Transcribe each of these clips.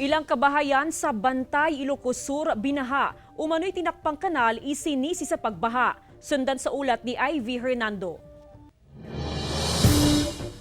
Ilang kabahayan sa Bantay, Ilocos Sur, binaha. Umano'y tinakpang kanal, isinisi sa pagbaha. Sundan sa ulat ni Ivy Hernando.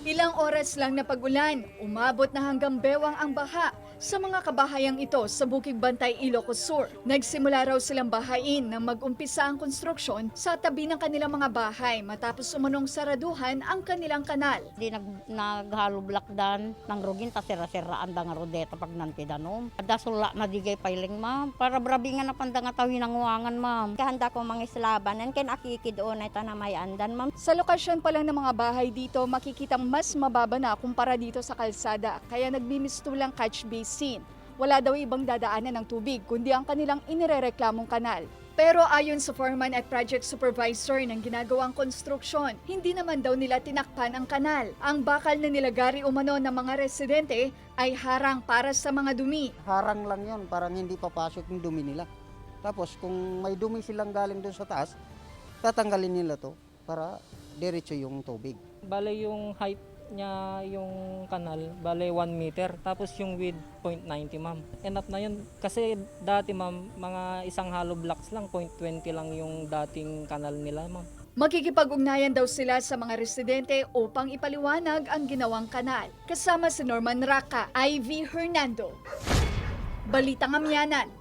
Ilang oras lang na pag-ulan, umabot na hanggang bewang ang baha sa mga kabahayang ito sa Bukid Bantay, Ilocos Sur. Nagsimula raw silang bahain nang mag-umpisa ang konstruksyon sa tabi ng kanilang mga bahay matapos umanong saraduhan ang kanilang kanal. Di naghalo blakdan ng rugin ta sira-siraan da nga rodeta pag nantidanom. Dasula na digay pailing ma'am para brabingan na panda nga tawin ang uwangan ma'am. Kahanda ko mga islaban, and ken akikidoon ito na may andan, ma'am. Sa lokasyon pa lang ng mga bahay dito, makikitang mas mababa na kumpara dito sa kalsada, kaya nagmimistulang catch basin. Wala daw ibang dadaanan ng tubig, kundi ang kanilang inirereklamong kanal. Pero ayon sa foreman at project supervisor ng ginagawang konstruksyon, hindi naman daw nila tinakpan ang kanal. Ang bakal na nilagari umano ng mga residente ay harang para sa mga dumi. Harang lang yon, parang hindi papasok yung dumi nila. Tapos kung may dumi silang galing doon sa taas, tatanggalin nila to para diretso yung tubig. Bale yung height niya yung kanal, bale 1 meter. Tapos yung width 0.90 ma'am. Enough na yun. Kasi dati ma'am, mga isang hollow blocks lang, 0.20 lang yung dating kanal nila ma'am. Makikipag-ugnayan daw sila sa mga residente upang ipaliwanag ang ginawang kanal. Kasama si Norman Raka, Ivy Hernando. Balitang Amyanan.